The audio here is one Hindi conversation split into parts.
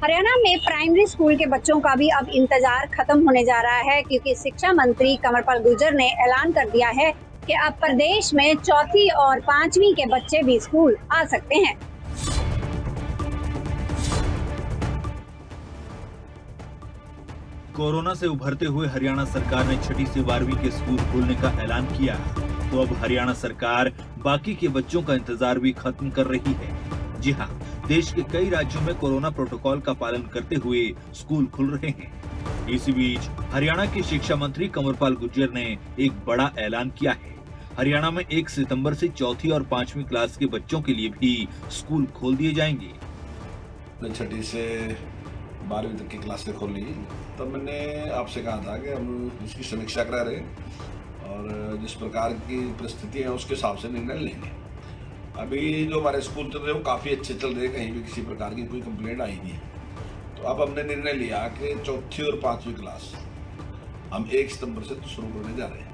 हरियाणा में प्राइमरी स्कूल के बच्चों का भी अब इंतजार खत्म होने जा रहा है, क्योंकि शिक्षा मंत्री कंवरपाल गुर्जर ने ऐलान कर दिया है कि अब प्रदेश में चौथी और पांचवी के बच्चे भी स्कूल आ सकते हैं। कोरोना से उभरते हुए हरियाणा सरकार ने छठी से 12वीं के स्कूल खोलने का ऐलान किया, तो अब हरियाणा सरकार बाकी के बच्चों का इंतजार भी खत्म कर रही है। जी हाँ, देश के कई राज्यों में कोरोना प्रोटोकॉल का पालन करते हुए स्कूल खुल रहे हैं। इसी बीच हरियाणा के शिक्षा मंत्री कंवरपाल गुर्जर ने एक बड़ा ऐलान किया है। हरियाणा में 1 सितंबर से चौथी और पांचवी क्लास के बच्चों के लिए भी स्कूल खोल दिए जाएंगे। छठी से 12वीं तक की क्लासें खोली, तब मैंने आपसे कहा था कि हम इसकी समीक्षा करा रहे और जिस प्रकार की परिस्थिति है उसके हिसाब से निर्णय लेंगे। अभी जो हमारे स्कूल चल रहे हैं वो काफ़ी अच्छे चल रहे हैं, कहीं भी किसी प्रकार की कोई कंप्लेंट आई नहीं है। तो अब हमने निर्णय लिया कि चौथी और पांचवी क्लास हम 1 सितंबर से तो शुरू करने जा रहे हैं,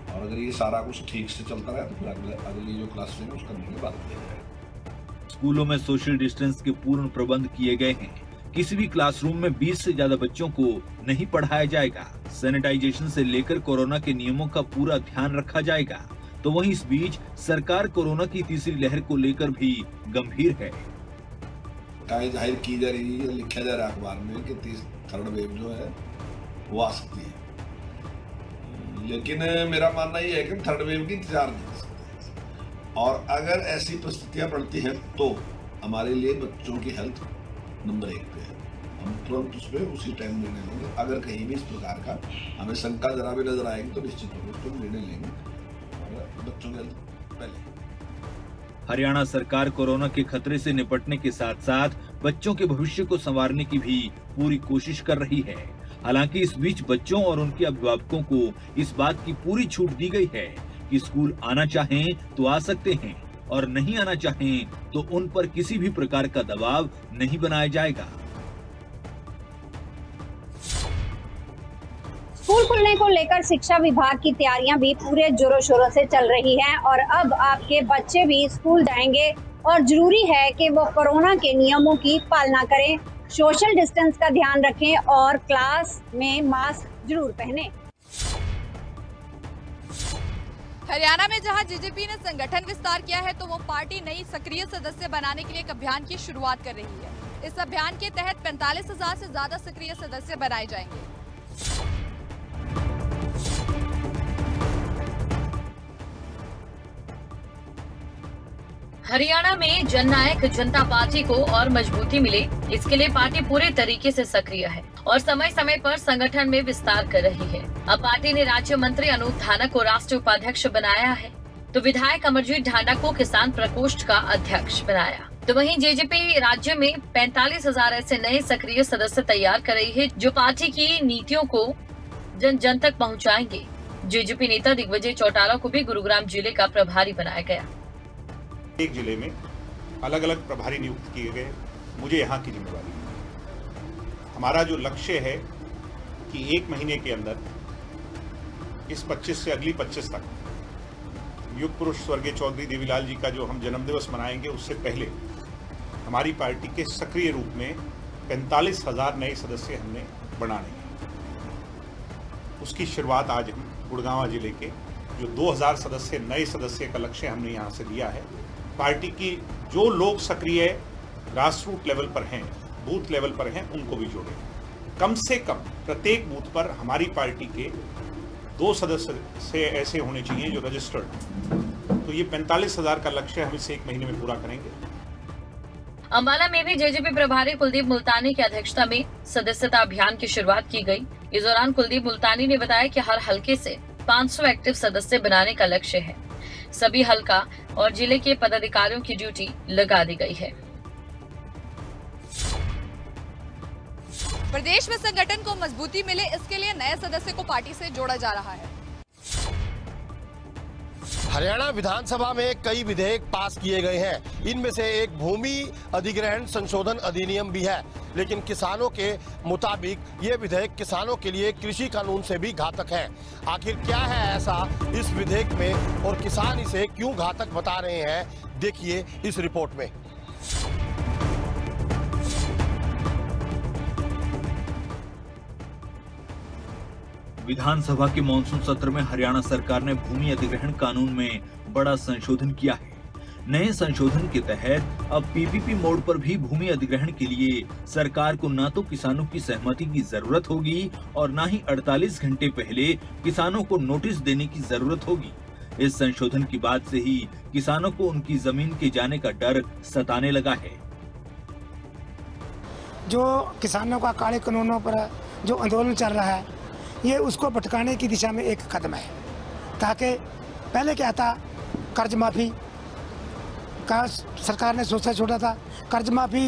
और अगर ये सारा कुछ ठीक से चलता रहा तो फिर अगली जो क्लास है उसका निर्णय बाद में लिया जाएगा। स्कूलों में सोशल डिस्टेंस के पूर्ण प्रबंध किए गए हैं। किसी भी क्लासरूम में 20 से ज्यादा बच्चों को नहीं पढ़ाया जाएगा। सैनिटाइजेशन से लेकर कोरोना के नियमों का पूरा ध्यान रखा जाएगा। तो वहीं इस बीच सरकार कोरोना की तीसरी लहर को लेकर भी गंभीर है। जाहिर की जा रही है, लिखा जा रहा है अखबार में कि थर्ड वेव जो है वो आ सकती है, लेकिन मेरा मानना ये है कि थर्ड वेव की इंतजार नहीं कर सकते, और अगर ऐसी परिस्थितियां बढ़ती हैं तो हमारे लिए बच्चों की हेल्थ नंबर 1 पे है। हम तुरंत उस पर उसी टाइम निर्णय लेंगे। अगर कहीं भी इस प्रकार का हमें शंका जरा भी नजर आएगी तो निश्चित रूप से निर्णय लेंगे और बच्चों की हेल्थ पहले। हरियाणा सरकार कोरोना के खतरे से निपटने के साथ साथ बच्चों के भविष्य को संवारने की भी पूरी कोशिश कर रही है। हालांकि इस बीच बच्चों और उनके अभिभावकों को इस बात की पूरी छूट दी गई है कि स्कूल आना चाहें तो आ सकते हैं और नहीं आना चाहें तो उन पर किसी भी प्रकार का दबाव नहीं बनाया जाएगा। स्कूल खुलने को लेकर शिक्षा विभाग की तैयारियां भी पूरे जोरों शोरों से चल रही हैं, और अब आपके बच्चे भी स्कूल जाएंगे और जरूरी है कि वो कोरोना के नियमों की पालना करें, सोशल डिस्टेंस का ध्यान रखें और क्लास में मास्क जरूर पहने। हरियाणा में जहां जेजेपी ने संगठन विस्तार किया है, तो वो पार्टी नई सक्रिय सदस्य बनाने के लिए एक अभियान की शुरुआत कर रही है। इस अभियान के तहत 45,000 से ज्यादा सक्रिय सदस्य बनाए जाएंगे। हरियाणा में जननायक जनता पार्टी को और मजबूती मिले, इसके लिए पार्टी पूरे तरीके से सक्रिय है और समय समय पर संगठन में विस्तार कर रही है। अब पार्टी ने राज्य मंत्री अनूप धानक को राष्ट्रीय उपाध्यक्ष बनाया है, तो विधायक अमरजीत ढांडा को किसान प्रकोष्ठ का अध्यक्ष बनाया। तो वहीं जेजेपी राज्य में 45,000 ऐसे नए सक्रिय सदस्य तैयार कर रही है, जो पार्टी की नीतियों को जन जन तक पहुँचाएंगे। जेजेपी नेता दिग्विजय चौटाला को भी गुरुग्राम जिले का प्रभारी बनाया गया। एक जिले में अलग अलग प्रभारी नियुक्त किए गए, मुझे यहाँ की जिम्मेवारी है। हमारा जो लक्ष्य है कि 1 महीने के अंदर इस 25 से अगली 25 तक युग पुरुष स्वर्गीय चौधरी देवीलाल जी का जो हम जन्मदिवस मनाएंगे, उससे पहले हमारी पार्टी के सक्रिय रूप में 45,000 नए सदस्य हमने बनाने हैं। उसकी शुरुआत आज हम गुड़गांव जिले के जो 2,000 सदस्य नए सदस्य का लक्ष्य हमने यहाँ से लिया है। पार्टी की जो लोग सक्रिय ग्रास रूट लेवल पर हैं, बूथ लेवल पर हैं, उनको भी जोड़ें। कम से कम प्रत्येक बूथ पर हमारी पार्टी के 2 सदस्य से ऐसे होने चाहिए जो रजिस्टर्ड। तो ये 45,000 का लक्ष्य हम इसे 1 महीने में पूरा करेंगे। अंबाला में भी जेजेपी प्रभारी कुलदीप मुल्तानी की अध्यक्षता में सदस्यता अभियान की शुरुआत की गई। इस दौरान कुलदीप मुल्तानी ने बताया कि हर हलके से 500 एक्टिव सदस्य बनाने का लक्ष्य है। सभी हलका और जिले के पदाधिकारियों की ड्यूटी लगा दी गई है। प्रदेश में संगठन को मजबूती मिले, इसके लिए नए सदस्य को पार्टी से जोड़ा जा रहा है। हरियाणा विधानसभा में कई विधेयक पास किए गए हैं। इनमें से एक भूमि अधिग्रहण संशोधन अधिनियम भी है, लेकिन किसानों के मुताबिक ये विधेयक किसानों के लिए कृषि कानून से भी घातक है। आखिर क्या है ऐसा इस विधेयक में और किसान इसे क्यों घातक बता रहे हैं, देखिए इस रिपोर्ट में। विधानसभा के मॉनसून सत्र में हरियाणा सरकार ने भूमि अधिग्रहण कानून में बड़ा संशोधन किया है। नए संशोधन के तहत अब पीपीपी मोड पर भी भूमि अधिग्रहण के लिए सरकार को न तो किसानों की सहमति की जरूरत होगी और न ही 48 घंटे पहले किसानों को नोटिस देने की जरूरत होगी। इस संशोधन की बाद से ही किसानों को उनकी जमीन के जाने का डर सताने लगा है। जो किसानों का काले कानूनों पर जो आंदोलन चल रहा है, ये उसको भटकाने की दिशा में एक कदम है। ताकि पहले क्या था, कर्ज माफी का सरकार ने सोचा छोड़ा था, कर्ज माफी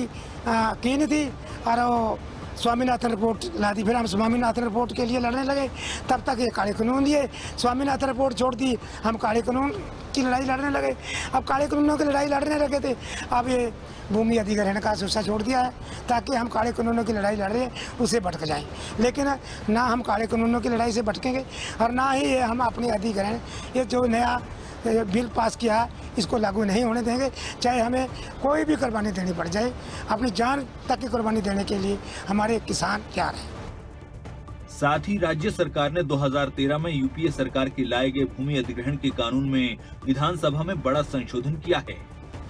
की नहीं थी और वो स्वामीनाथन रिपोर्ट ला दी। फिर हम स्वामीनाथन रिपोर्ट के लिए लड़ने लगे, तब तक ये काले कानून दिए। स्वामीनाथन रिपोर्ट छोड़ दी, हम काले कानून की लड़ाई लड़ने लगे। अब काले कानूनों की लड़ाई लड़ने लगे थे, अब ये भूमि अधिग्रहण का सोचा छोड़ दिया है ताकि हम काले कानूनों की लड़ाई लड़ रहे हैं उसे भटक जाएं। लेकिन ना हम काले कानूनों की लड़ाई से भटकेंगे और ना ही हम अपनी अधिग्रहण, ये जो नया बिल पास किया इसको लागू नहीं होने देंगे, चाहे हमें कोई भी कुर्बानी देनी पड़ जाए। अपनी जान तक की कुर्बानी देने के लिए हमारे किसान तैयार हैं। साथ ही राज्य सरकार ने 2013 में यूपीए सरकार के लाए गए भूमि अधिग्रहण के कानून में विधानसभा में बड़ा संशोधन किया है।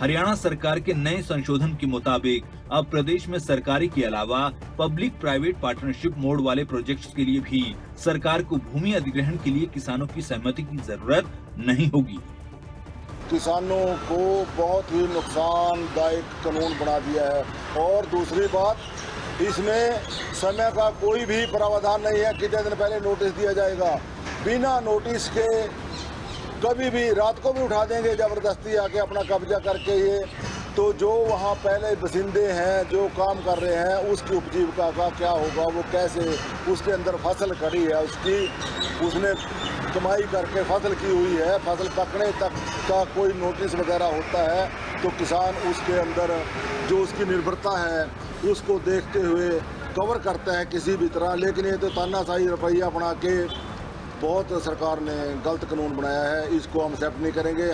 हरियाणा सरकार के नए संशोधन के मुताबिक अब प्रदेश में सरकारी के अलावा पब्लिक प्राइवेट पार्टनरशिप मोड वाले प्रोजेक्ट्स के लिए भी सरकार को भूमि अधिग्रहण के लिए किसानों की सहमति की जरूरत नहीं होगी। किसानों को बहुत ही नुकसानदायक कानून बना दिया है। और दूसरी बात, इसमें समय का कोई भी प्रावधान नहीं है। कितने दिन पहले नोटिस दिया जाएगा, बिना नोटिस के कभी भी रात को भी उठा देंगे जबरदस्ती आके अपना कब्जा करके। ये तो जो वहाँ पहले बसिंदे हैं, जो काम कर रहे हैं, उसकी उपजीविका का क्या होगा, वो कैसे, उसके अंदर फसल खड़ी है, उसने कमाई करके फसल की हुई है, फसल पकने तक का कोई नोटिस वगैरह होता है तो किसान उसके अंदर जो उसकी निर्भरता है उसको देखते हुए कवर करता है किसी भी तरह। लेकिन ये तो तानाशाही रवैया बना के बहुत सरकार ने गलत कानून बनाया है, इसको हम एक्सेप्ट नहीं करेंगे।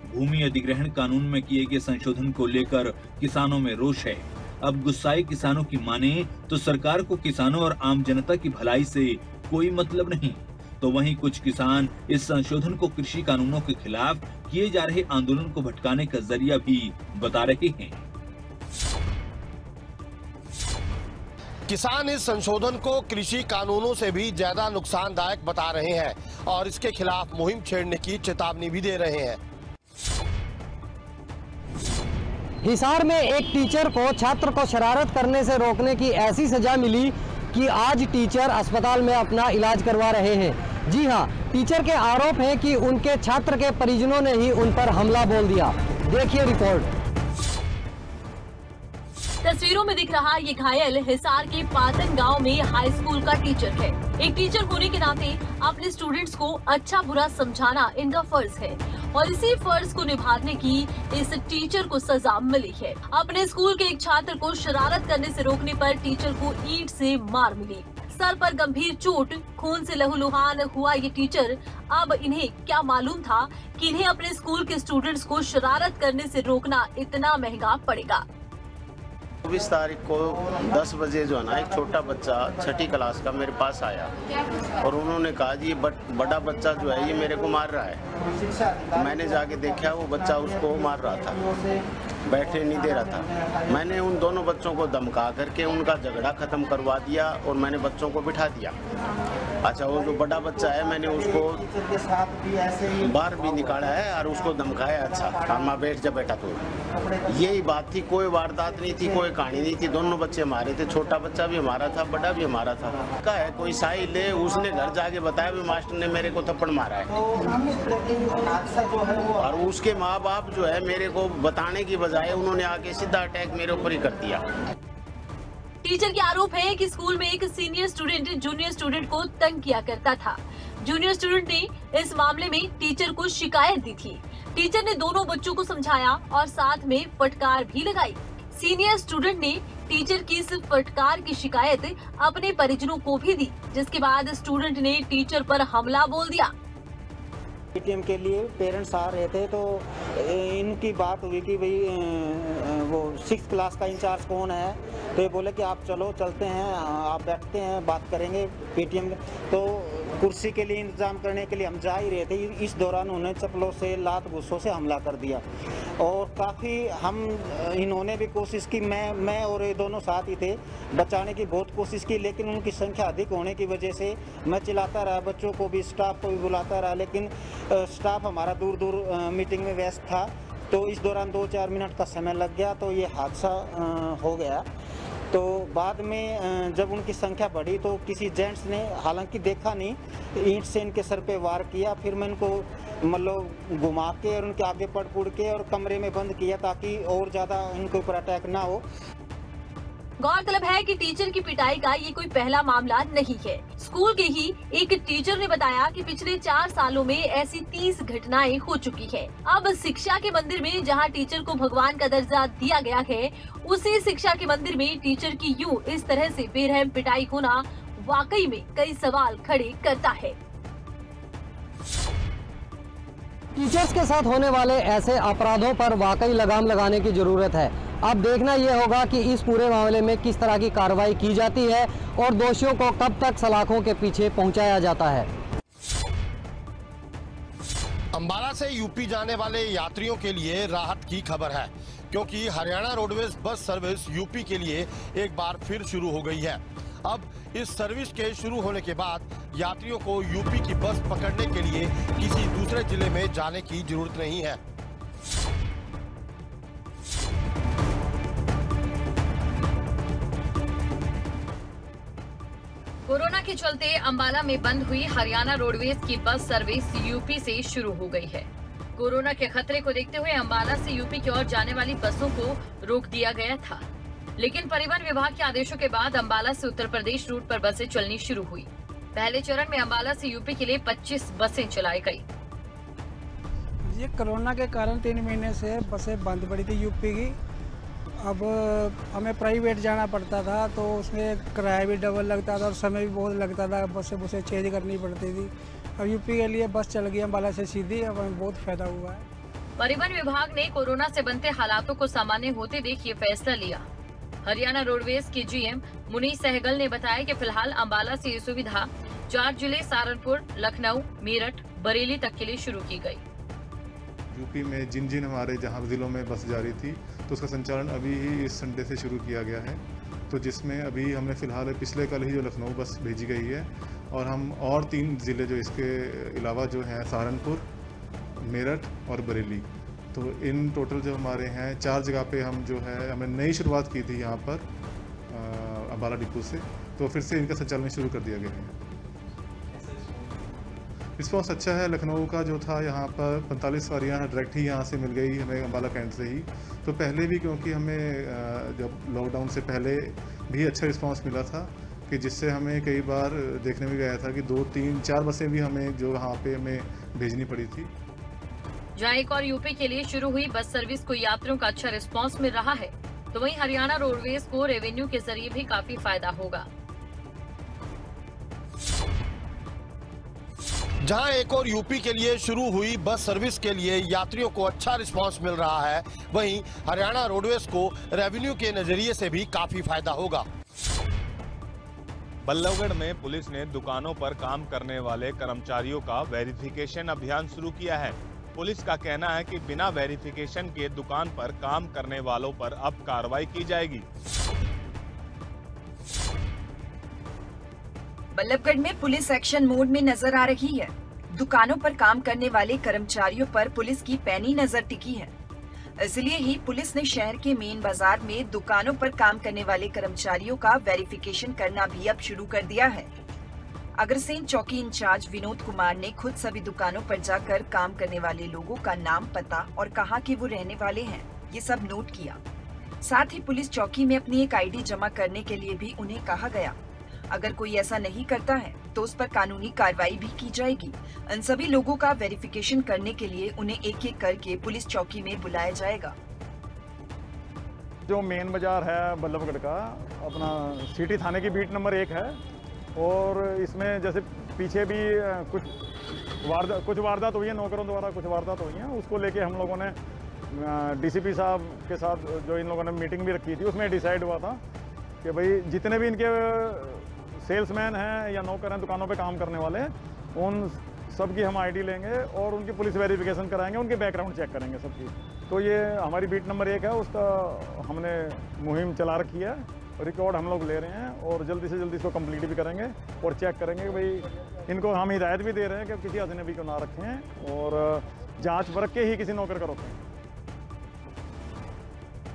भूमि अधिग्रहण कानून में किए गए संशोधन को लेकर किसानों में रोष है। अब गुस्साए किसानों की माने तो सरकार को किसानों और आम जनता की भलाई से कोई मतलब नहीं, तो वहीं कुछ किसान इस संशोधन को कृषि कानूनों के खिलाफ किए जा रहे आंदोलन को भटकाने का जरिया भी बता रहे हैं। किसान इस संशोधन को कृषि कानूनों से भी ज्यादा नुकसानदायक बता रहे हैं और इसके खिलाफ मुहिम छेड़ने की चेतावनी भी दे रहे हैं। हिसार में एक टीचर को छात्र को शरारत करने से रोकने की ऐसी सजा मिली कि आज टीचर अस्पताल में अपना इलाज करवा रहे हैं। जी हां, टीचर के आरोप हैं कि उनके छात्र के परिजनों ने ही उन पर हमला बोल दिया। देखिए रिपोर्ट। तस्वीरों में दिख रहा ये घायल हिसार के पातन गांव में हाई स्कूल का टीचर है। एक टीचर होने के नाते अपने स्टूडेंट्स को अच्छा बुरा समझाना इनका फर्ज है और इसी फर्ज को निभाने की इस टीचर को सजा मिली है। अपने स्कूल के एक छात्र को शरारत करने से रोकने पर टीचर को ईंट से मार मिली। सर पर गंभीर चोट, खून से लहूलुहान हुआ ये टीचर। अब इन्हें क्या मालूम था कि इन्हें अपने स्कूल के स्टूडेंट्स को शरारत करने से रोकना इतना महंगा पड़ेगा। 24 तारीख को 10 बजे जो है ना, एक छोटा बच्चा 6ठी क्लास का मेरे पास आया और उन्होंने कहा जी बड़ा बच्चा जो है ये मेरे को मार रहा है। मैंने जाके देखा, वो बच्चा उसको मार रहा था, बैठने नहीं दे रहा था। मैंने उन दोनों बच्चों को धमका करके उनका झगड़ा खत्म करवा दिया और मैंने बच्चों को बिठा दिया। अच्छा, वो जो बड़ा बच्चा है मैंने उसको बाहर भी निकाला है और उसको धमकाया। अच्छा हाँ, बैठ जा बेटा। तो यही बात थी, कोई वारदात नहीं थी, कोई कहानी नहीं थी। दोनों बच्चे हमारे थे, छोटा बच्चा भी हमारा था, बड़ा भी हमारा था। का है कोई साहिल है, उसने घर जाके बताया भी मास्टर ने मेरे को थप्पड़ मारा है और उसके माँ बाप जो है मेरे को बताने की बजाय उन्होंने आके सीधा अटैक मेरे ऊपर ही कर दिया। टीचर के आरोप है कि स्कूल में एक सीनियर स्टूडेंट जूनियर स्टूडेंट को तंग किया करता था। जूनियर स्टूडेंट ने इस मामले में टीचर को शिकायत दी थी। टीचर ने दोनों बच्चों को समझाया और साथ में फटकार भी लगाई। सीनियर स्टूडेंट ने टीचर की इस फटकार की शिकायत अपने परिजनों को भी दी, जिसके बाद स्टूडेंट ने टीचर पर हमला बोल दिया। पीटीएम के लिए पेरेंट्स आ रहे थे तो इनकी बात हुई कि भाई वो 6th क्लास का इंचार्ज कौन है, तो ये बोले कि आप चलो चलते हैं, आप बैठते हैं, बात करेंगे पीटीएम। तो कुर्सी के लिए इंतज़ाम करने के लिए हम जा ही रहे थे, इस दौरान उन्होंने चप्पलों से, लात गुस्सों से हमला कर दिया और काफ़ी इन्होंने भी कोशिश की, मैं और ये दोनों साथ ही थे, बचाने की बहुत कोशिश की, लेकिन उनकी संख्या अधिक होने की वजह से मैं चिल्लाता रहा, बच्चों को भी, स्टाफ को भी बुलाता रहा, लेकिन स्टाफ हमारा दूर दूर मीटिंग में व्यस्त था। तो इस दौरान 2-4 मिनट का समय लग गया तो ये हादसा हो गया। तो बाद में जब उनकी संख्या बढ़ी तो किसी जेंट्स ने, हालांकि देखा नहीं, ईंट से इनके सर पे वार किया। फिर मैं इनको मतलब घुमा के और उनके आगे पड़ के और कमरे में बंद किया ताकि और ज़्यादा इनके ऊपर अटैक ना हो। गौरतलब है कि टीचर की पिटाई का ये कोई पहला मामला नहीं है। स्कूल के ही एक टीचर ने बताया कि पिछले 4 सालों में ऐसी 30 घटनाएं हो चुकी है। अब शिक्षा के मंदिर में जहां टीचर को भगवान का दर्जा दिया गया है, उसी शिक्षा के मंदिर में टीचर की यूं इस तरह से बेरहम पिटाई होना वाकई में कई सवाल खड़े करता है। टीचर्स के साथ होने वाले ऐसे अपराधों पर वाकई लगाम लगाने की जरूरत है। अब देखना यह होगा कि इस पूरे मामले में किस तरह की कार्रवाई की जाती है और दोषियों को कब तक सलाखों के पीछे पहुंचाया जाता है। अंबाला से यूपी जाने वाले यात्रियों के लिए राहत की खबर है, क्योंकि Haryana roadways bus service UP के लिए एक बार फिर शुरू हो गई है। अब इस सर्विस के शुरू होने के बाद यात्रियों को यूपी की बस पकड़ने के लिए किसी दूसरे जिले में जाने की जरूरत नहीं है। कोरोना के चलते अंबाला में बंद हुई हरियाणा रोडवेज की बस सर्विस यूपी से शुरू हो गई है। कोरोना के खतरे को देखते हुए अंबाला से यूपी की ओर जाने वाली बसों को रोक दिया गया था, लेकिन परिवहन विभाग के आदेशों के बाद अंबाला से उत्तर प्रदेश रूट पर बसें चलनी शुरू हुई। पहले चरण में अंबाला से यूपी के लिए 25 बसें चलाई गई। ये कोरोना के कारण 3 महीने से बसें बंद पड़ी थी यूपी की। अब हमें प्राइवेट जाना पड़ता था तो उसमें किराया भी डबल लगता था और समय भी बहुत लगता था, बसें चेंज करनी पड़ती थी। अब यूपी के लिए बस चल गई अंबाला से सीधी, अब हमें बहुत फायदा हुआ है। परिवहन विभाग ने कोरोना से बनते हालातों को सामान्य होते देख ये फैसला लिया। हरियाणा रोडवेज के जीएम मुनीश सहगल ने बताया कि फिलहाल अंबाला से ये सुविधा 4 जिले सहारनपुर, लखनऊ, मेरठ, बरेली तक के लिए शुरू की गई। यूपी में जिन हमारे जहां जिलों में बस जा रही थी तो उसका संचालन अभी ही इस संडे से शुरू किया गया है, तो जिसमें अभी हमने फिलहाल पिछले कल ही जो लखनऊ बस भेजी गई है और हम और 3 ज़िले जो इसके अलावा जो हैं सहारनपुर, मेरठ और बरेली, तो इन टोटल जो हमारे हैं 4 जगह पे हम जो है हमने नई शुरुआत की थी यहाँ पर अंबाला डिपो से, तो फिर से इनका संचालन शुरू कर दिया गया है। रिस्पॉन्स अच्छा है। लखनऊ का जो था यहाँ पर 45 सवारियाँ डायरेक्ट ही यहाँ से मिल गई हमें अंबाला कैंट से ही, तो पहले भी क्योंकि हमें जब लॉकडाउन से पहले भी अच्छा रिस्पांस मिला था कि जिससे हमें कई बार देखने में गया था कि 2, 3, 4 बसें भी हमें जो यहाँ पे हमें भेजनी पड़ी थी। जहाँ एक और यूपी के लिए शुरू हुई बस सर्विस को यात्रियों का अच्छा रिस्पांस मिल रहा है, तो वहीं हरियाणा रोडवेज को रेवेन्यू के जरिए भी काफी फायदा होगा। जहां एक और यूपी के लिए शुरू हुई बस सर्विस के लिए यात्रियों को अच्छा रिस्पांस मिल रहा है, वहीं हरियाणा रोडवेज को रेवेन्यू के नजरिए से भी काफी फायदा होगा। बल्लभगढ़ में पुलिस ने दुकानों पर काम करने वाले कर्मचारियों का वेरिफिकेशन अभियान शुरू किया है। पुलिस का कहना है कि बिना वेरिफिकेशन के दुकान पर काम करने वालों पर अब कार्रवाई की जाएगी। बल्लभगढ़ में पुलिस एक्शन मोड में नजर आ रही है। दुकानों पर काम करने वाले कर्मचारियों पर पुलिस की पैनी नजर टिकी है। इसलिए ही पुलिस ने शहर के मेन बाजार में दुकानों पर काम करने वाले कर्मचारियों का वेरिफिकेशन करना भी अब शुरू कर दिया है। अग्रसेन चौकी इंचार्ज विनोद कुमार ने खुद सभी दुकानों पर जाकर काम करने वाले लोगों का नाम, पता और कहाँ के वो रहने वाले हैं, ये सब नोट किया। साथ ही पुलिस चौकी में अपनी एक आईडी जमा करने के लिए भी उन्हें कहा गया। अगर कोई ऐसा नहीं करता है तो उस पर कानूनी कार्रवाई भी की जाएगी। इन सभी लोगों का वेरिफिकेशन करने के लिए उन्हें एक-एक करके पुलिस चौकी में बुलाया जाएगा। जो मेन बाजार है बल्लभगढ़ का, अपना सिटी थाने की बीट नंबर 1 है और इसमें जैसे पीछे भी कुछ कुछ वारदात हुई है नौकरों द्वारा, कुछ वारदात हुई हैं, उसको लेके हम लोगों ने डीसीपी साहब के साथ जो इन लोगों ने मीटिंग भी रखी थी, उसमें डिसाइड हुआ था कि भाई जितने भी इनके सेल्समैन हैं या नौकर हैं दुकानों पे काम करने वाले, उन सब की हम आईडी लेंगे और उनकी पुलिस वेरिफिकेशन कराएंगे, उनके बैकग्राउंड चेक करेंगे सबकी। तो ये हमारी बीट नंबर 1 है, उसका हमने मुहिम चला रखी है, रिकॉर्ड हम लोग ले रहे हैं और जल्दी से जल्दी इसको कंप्लीट भी करेंगे और चेक करेंगे कि भाई इनको हम हिदायत भी दे रहे हैं कि किसी अजनबी को ना रखें और जांच परख के ही किसी नौकर का रोकें।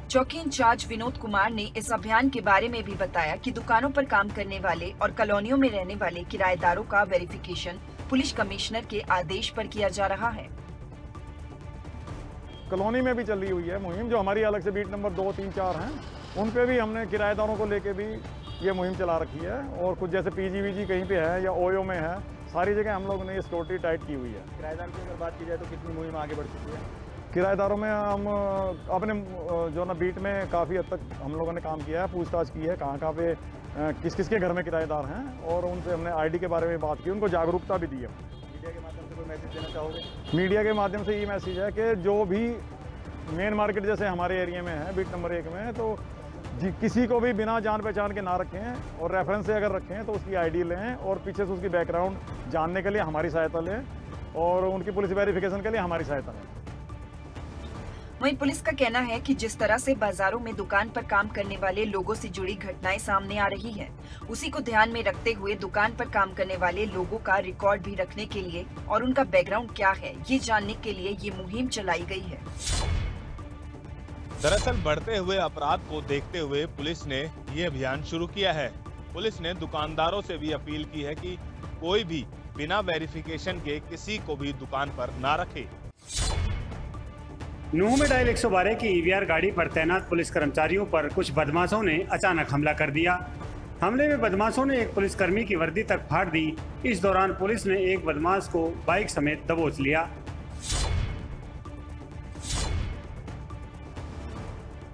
चौकी इंचार्ज विनोद कुमार ने इस अभियान के बारे में भी बताया कि दुकानों पर काम करने वाले और कॉलोनियों में रहने वाले किराएदारों का वेरिफिकेशन पुलिस कमिश्नर के आदेश पर किया जा रहा है। कॉलोनी में भी चली हुई है मुहिम, जो हमारी अलग से बीट नंबर 2, 3, 4 हैं, उन पे भी हमने किराएदारों को लेके भी ये मुहिम चला रखी है और कुछ जैसे पीजी कहीं पे है या ओयो में है, सारी जगह हम लोग ने ये सिक्योरिटी टाइट की हुई है। किराएदार की अगर बात की जाए तो कितनी मुहिम आगे बढ़ चुकी है? किराएदारों में हम अपने जो ना बीट में काफ़ी हद तक हम लोगों ने काम किया है, पूछताछ की है कहाँ पे किस किस के घर में किराएदार हैं और उनसे हमने आईडी के बारे में बात की, उनको जागरूकता भी दी है। मीडिया के माध्यम से कोई मैसेज देना चाहोगे? मीडिया के माध्यम से ये मैसेज है कि जो भी मेन मार्केट जैसे हमारे एरिया में है बीट नंबर 1 में, तो किसी को भी बिना जान पहचान के ना रखें और रेफरेंस से अगर रखें तो उसकी आईडी लें और पीछे से उसकी बैकग्राउंड जानने के लिए हमारी सहायता लें और उनकी पुलिस वेरिफिकेशन के लिए हमारी सहायता लें। वहीं पुलिस का कहना है कि जिस तरह से बाजारों में दुकान पर काम करने वाले लोगों से जुड़ी घटनाएं सामने आ रही हैं, उसी को ध्यान में रखते हुए दुकान पर काम करने वाले लोगों का रिकॉर्ड भी रखने के लिए और उनका बैकग्राउंड क्या है ये जानने के लिए ये मुहिम चलाई गई है। दरअसल बढ़ते हुए अपराध को देखते हुए पुलिस ने ये अभियान शुरू किया है। पुलिस ने दुकानदारों से भी अपील की है कि कोई भी बिना वेरिफिकेशन के किसी को भी दुकान पर ना रखे। नूह में डायल 112 की ईवीआर गाड़ी पर तैनात पुलिस कर्मचारियों पर कुछ बदमाशों ने अचानक हमला कर दिया। हमले में बदमाशों ने एक पुलिसकर्मी की वर्दी तक फाड़ दी। इस दौरान पुलिस ने एक बदमाश को बाइक समेत दबोच लिया।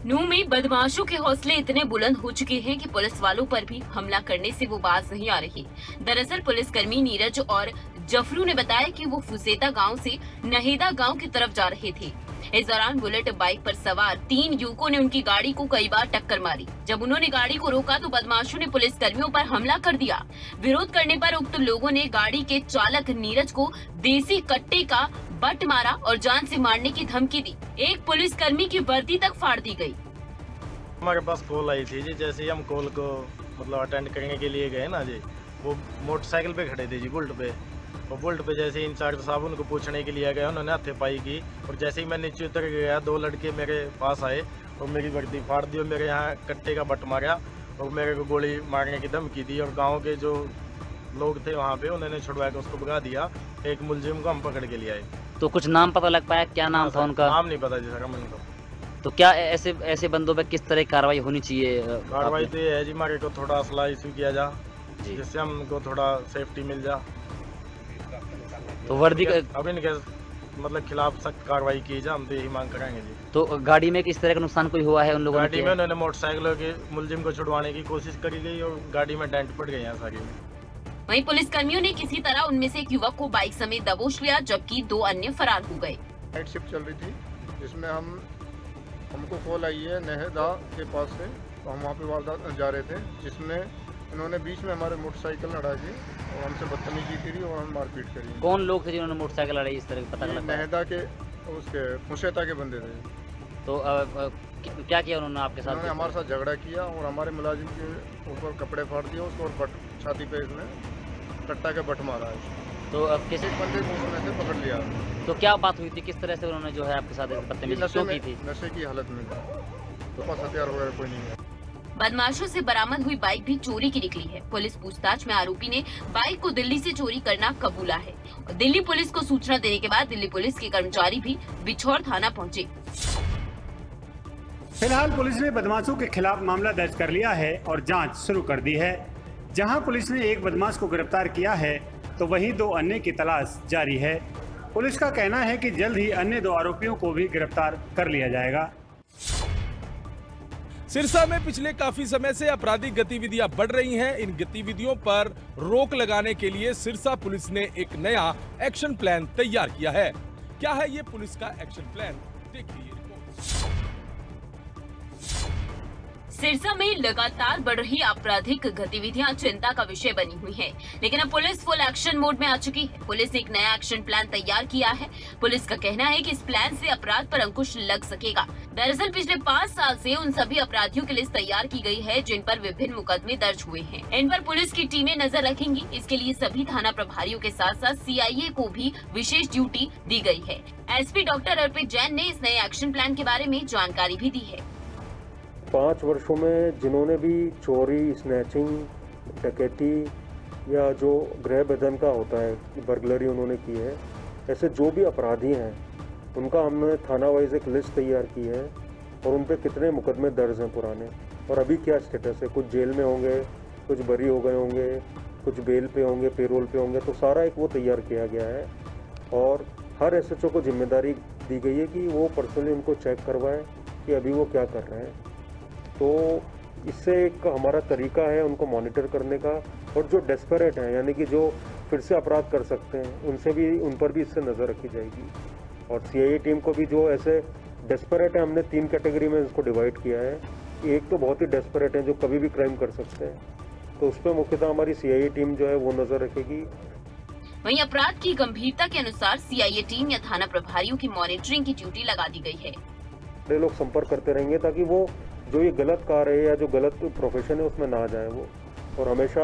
नूह में बदमाशों के हौसले इतने बुलंद हो चुके हैं कि पुलिस वालों पर भी हमला करने से वो बाज नहीं आ रही। दरअसल पुलिसकर्मी नीरज और जफरू ने बताया कि वो फुसेता गांव से नहेदा गांव की तरफ जा रहे थे। इस दौरान बुलेट बाइक पर सवार 3 युवकों ने उनकी गाड़ी को कई बार टक्कर मारी। जब उन्होंने गाड़ी को रोका तो बदमाशों ने पुलिस कर्मियों पर हमला कर दिया। विरोध करने पर उक्त लोगों ने गाड़ी के चालक नीरज को देसी कट्टे का बट मारा और जान से मारने की धमकी दी। एक पुलिसकर्मी की वर्दी तक फाड़ दी गई। हमारे पास कॉल आई थी जी, जैसे ही हम कॉल को मतलब अटेंड करने के लिए गए ना जी, वो मोटरसाइकिल पे खड़े थे जी बुलेट पे, और बुलेट पे जैसे इंचार्ज साहब उनको पूछने के लिए गए, उन्होंने हाथापाई की और जैसे ही मैं नीचे उतर गया 2 लड़के मेरे पास आए और मेरी वर्दी फाड़ दी और मेरे यहाँ कट्टे का बट मारा और मेरे को गोली मारने की धमकी दी और गाँव के जो लोग थे वहाँ पे उन्होंने छुड़वा के उसको भगा दिया। एक मुलजिम को हम पकड़ के लिए आए। तो कुछ नाम पता लग पाया, क्या नाम था उनका? नाम नहीं पता जी सर हम उनको। तो क्या ऐसे बंदों पे किस तरह की कार्रवाई होनी चाहिए? कार्रवाई तो ये है जी, हमारे को थोड़ा असला इशू किया जा जिससे हमको थोड़ा सेफ्टी मिल जा। तो वर्दी अब इनके मतलब खिलाफ सख्त कार्रवाई की जाए, हम तो यही मांग करेंगे जी। तो गाड़ी में किस तरह का नुकसान कोई हुआ है उन लोगों? गाड़ी में उन्होंने मोटरसाइकिलों के मुलजिम को छुड़वाने की कोशिश करी गई और गाड़ी में डेंट पड़ गए हैं सारी। वहीं पुलिसकर्मियों ने किसी तरह उनमें से एक युवक को बाइक समेत दबोच लिया, जबकि 2 अन्य फरार हो गए। नाइट शिफ्ट चल रही थी जिसमें हमको कॉल आई है नहेदा के पास से, तो हम वहाँ पे वारदात जा रहे थे जिसमें इन्होंने बीच में हमारे मोटरसाइकिल लड़ा दी और हमसे बदतमीजी करी और हम मारपीट करी। कौन लोग थे जिन्होंने मोटरसाइकिल लड़ाई इस तरह पता लगा? नहेदा के उसके फुसेता के बंदे थे। तो क्या किया उन्होंने आपके साथ? उन्होंने हमारे साथ झगड़ा किया और हमारे मुलाजिम के ऊपर कपड़े फाड़ दिए उसको और छाती पे इसने कट्टा के बट मारा है। तो अब किसी बंदे को उन्होंने से पकड़ लिया। तो क्या बात हुई थी, किस तरह से उन्होंने जो है आपके साथ बदतमीजी क्यों की थी? नशे की हालत में था, तो पास हथियार वगैरह कोई नहीं है। बदमाशों से बरामद हुई बाइक भी चोरी की निकली है। पुलिस पूछताछ में आरोपी ने बाइक को दिल्ली से चोरी करना कबूला है। दिल्ली पुलिस को सूचना देने के बाद दिल्ली पुलिस के कर्मचारी भी बिछौर थाना पहुंचे। फिलहाल पुलिस ने बदमाशों के खिलाफ मामला दर्ज कर लिया है और जांच शुरू कर दी है। जहां पुलिस ने एक बदमाश को गिरफ्तार किया है तो वहीं 2 अन्य की तलाश जारी है। पुलिस का कहना है कि जल्द ही अन्य 2 आरोपियों को भी गिरफ्तार कर लिया जाएगा। सिरसा में पिछले काफी समय से आपराधिक गतिविधियां बढ़ रही हैं। इन गतिविधियों पर रोक लगाने के लिए सिरसा पुलिस ने एक नया एक्शन प्लान तैयार किया है। क्या है ये पुलिस का एक्शन प्लान, देखिए रिपोर्ट। सिरसा में लगातार बढ़ रही आपराधिक गतिविधियां चिंता का विषय बनी हुई हैं, लेकिन अब पुलिस फुल एक्शन मोड में आ चुकी है। पुलिस ने एक नया एक्शन प्लान तैयार किया है। पुलिस का कहना है कि इस प्लान से अपराध पर अंकुश लग सकेगा। दरअसल पिछले 5 साल से उन सभी अपराधियों की लिस्ट तैयार की गई है जिन पर विभिन्न मुकदमे दर्ज हुए हैं। इन पर पुलिस की टीमें नजर रखेंगी। इसके लिए सभी थाना प्रभारियों के साथ साथ CIA को भी विशेष ड्यूटी दी गई है। SP डॉक्टर अर्पित जैन ने इस नए एक्शन प्लान के बारे में जानकारी भी दी है। 5 वर्षों में जिन्होंने भी चोरी, स्नैचिंग, डकैती या जो गृह बंधन का होता है, बर्गलरी उन्होंने की है, ऐसे जो भी अपराधी हैं उनका हमने थाना वाइज एक लिस्ट तैयार की है और उन पे कितने मुकदमे दर्ज हैं पुराने और अभी क्या स्टेटस है। कुछ जेल में होंगे, कुछ बरी हो गए होंगे, कुछ बेल पे होंगे, पेरोल पे होंगे, तो सारा एक वो तैयार किया गया है। और हर SHO को जिम्मेदारी दी गई है कि वो पर्सनली उनको चेक करवाए कि अभी वो क्या कर रहे हैं। तो इससे एक हमारा तरीका है उनको मॉनिटर करने का। और जो डेस्परेट हैं, यानी कि जो फिर से अपराध कर सकते हैं, उन पर भी इससे नज़र रखी जाएगी। और CIA टीम को भी जो ऐसे डेस्परेट हैं, हमने 3 कैटेगरी में इसको डिवाइड किया है। एक तो बहुत ही डेस्परेट हैं जो कभी भी क्राइम कर सकते हैं, तो उस पर मुख्यतः हमारी CIA टीम जो है वो नज़र रखेगी। वहीं अपराध की गंभीरता के अनुसार CIA टीम या थाना प्रभारियों की मॉनिटरिंग की ड्यूटी लगा दी गई है। ये लोग संपर्क करते रहेंगे ताकि वो जो ये गलत कार्य है या जो गलत प्रोफेशन है उसमें ना जाए वो, और हमेशा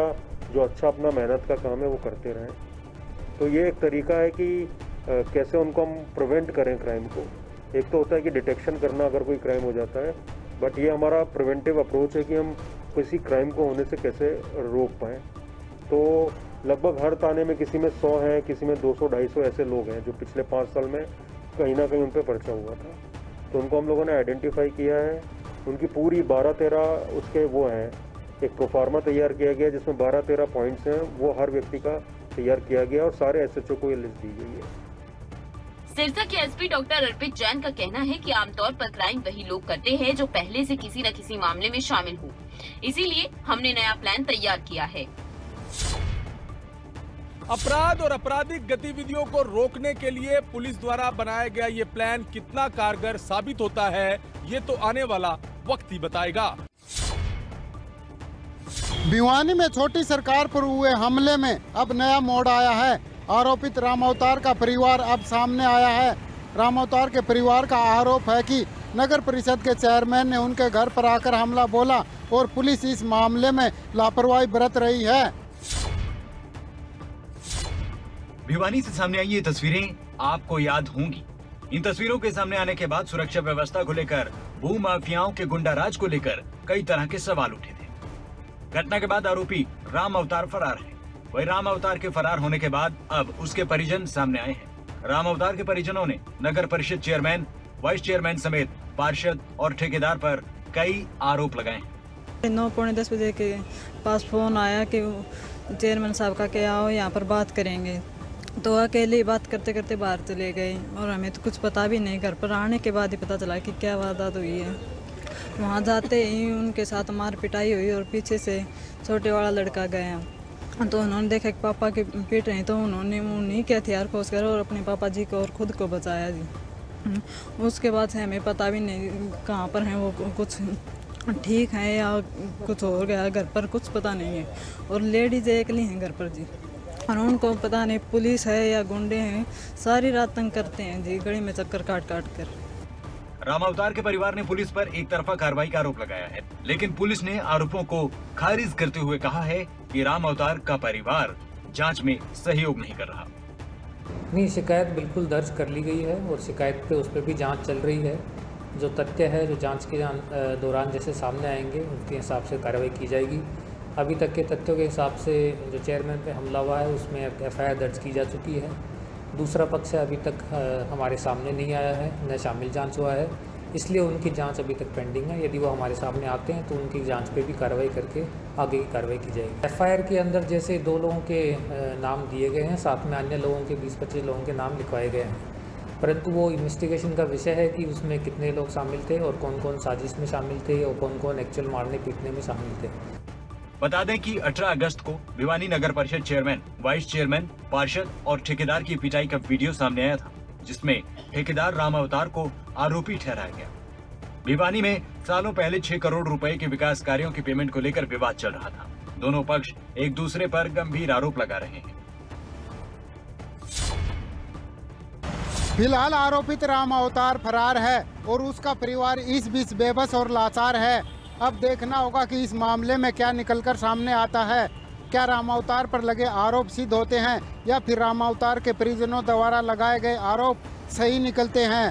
जो अच्छा अपना मेहनत का काम है वो करते रहें। तो ये एक तरीका है कि कैसे उनको हम प्रिवेंट करें क्राइम को। एक तो होता है कि डिटेक्शन करना अगर कोई क्राइम हो जाता है, बट ये हमारा प्रिवेंटिव अप्रोच है कि हम किसी क्राइम को होने से कैसे रोक पाएँ। तो लगभग हर थाने में किसी में 100 हैं, किसी में 200-250 ऐसे लोग हैं जो पिछले 5 साल में कहीं ना कहीं उन पर पर्चा हुआ था। तो उनको हम लोगों ने आइडेंटिफाई किया है। उनकी पूरी 12-13 उसके वो हैं, एक प्रोफार्मा तैयार किया गया जिसमें 12-13 पॉइंट्स हैं, वो हर व्यक्ति का तैयार किया गया और सारे SHO को ये लिस्ट दी गई है। सिरसा के SP डॉक्टर अर्पित जैन का कहना है कि आमतौर पर क्राइम वही लोग करते हैं जो पहले से किसी न किसी मामले में शामिल हो, इसीलिए हमने नया प्लान तैयार किया है। अपराध और आपराधिक गतिविधियों को रोकने के लिए पुलिस द्वारा बनाया गया ये प्लान कितना कारगर साबित होता है, ये तो आने वाला वक्त ही बताएगा। भिवानी में छोटी सरकार पर हुए हमले में अब नया मोड़ आया है। आरोपित राम अवतार का परिवार अब सामने आया है। राम अवतार के परिवार का आरोप है कि नगर परिषद के चेयरमैन ने उनके घर पर आकर हमला बोला और पुलिस इस मामले में लापरवाही बरत रही है। भिवानी से सामने आई ये तस्वीरें आपको याद होंगी। इन तस्वीरों के सामने आने के बाद सुरक्षा व्यवस्था को लेकर, भू माफियाओं के गुंडाराज को लेकर कई तरह के सवाल उठे थे। घटना के बाद आरोपी राम अवतार फरार है। वही राम अवतार के फरार होने के बाद अब उसके परिजन सामने आए हैं। राम अवतार के परिजनों ने नगर परिषद चेयरमैन, वाइस चेयरमैन समेत पार्षद और ठेकेदार पर कई आरोप लगाए हैं। 9-10 बजे के पास फोन आया कि चेयरमैन साहब का क्या आओ यहाँ पर बात करेंगे, तो अकेले बात करते करते बाहर चले गए और हमें तो कुछ पता भी नहीं। घर पर आने के बाद ही पता चला कि क्या वारदात हुई है। वहाँ जाते ही उनके साथ मार पिटाई हुई और पीछे से छोटे वाला लड़का गया, तो उन्होंने देखा कि पापा की पीट रही, तो उन्होंने उन्हीं के हथियार खोस कर और अपने पापा जी को और खुद को बचाया जी। उसके बाद से हमें पता भी नहीं कहाँ पर हैं वो, कुछ ठीक है या कुछ हो गया, घर पर कुछ पता नहीं है। और लेडीज एकली हैं घर पर जी, और उनको पता नहीं पुलिस है या गुंडे हैं, सारी रात तंग करते हैं जी, गली में चक्कर काट काट कर। राम अवतार के परिवार ने पुलिस पर एक तरफा कार्रवाई का आरोप लगाया है, लेकिन पुलिस ने आरोपों को खारिज करते हुए कहा है कि राम अवतार का परिवार जांच में सहयोग नहीं कर रहा। नहीं, शिकायत बिल्कुल दर्ज कर ली गई है और शिकायत पे उस पर भी जांच चल रही है। जो तथ्य है जो जांच के दौरान जैसे सामने आएंगे उसके हिसाब से कार्रवाई की जाएगी। अभी तक के तथ्यों के हिसाब से जो चेयरमैन पे हमला हुआ है उसमें FIR दर्ज की जा चुकी है। दूसरा पक्ष अभी तक हमारे सामने नहीं आया है, न शामिल जांच हुआ है, इसलिए उनकी जांच अभी तक पेंडिंग है। यदि वो हमारे सामने आते हैं तो उनकी जांच पे भी कार्रवाई करके आगे की कार्रवाई की जाएगी। FIR के अंदर जैसे 2 लोगों के नाम दिए गए हैं, साथ में अन्य लोगों के 20-25 लोगों के नाम लिखवाए गए हैं। परंतु वो इन्वेस्टिगेशन का विषय है कि उसमें कितने लोग शामिल थे और कौन कौन साजिश में शामिल थे और कौन कौन एक्चुअल मारने पीटने में शामिल थे। बता दें कि 18 अगस्त को भिवानी नगर परिषद चेयरमैन, वाइस चेयरमैन, पार्षद और ठेकेदार की पिटाई का वीडियो सामने आया था, जिसमें ठेकेदार राम अवतार को आरोपी ठहराया गया। भिवानी में सालों पहले 6 करोड़ रुपए के विकास कार्यों की पेमेंट को लेकर विवाद चल रहा था। दोनों पक्ष एक दूसरे पर गंभीर आरोप लगा रहे हैं। फिलहाल आरोपित राम अवतार फरार है और उसका परिवार इस बीच बेबस और लाचार है। अब देखना होगा कि इस मामले में क्या निकलकर सामने आता है। क्या राम अवतार पर लगे आरोप सिद्ध होते हैं या फिर राम अवतार के परिजनों द्वारा लगाए गए आरोप सही निकलते हैं।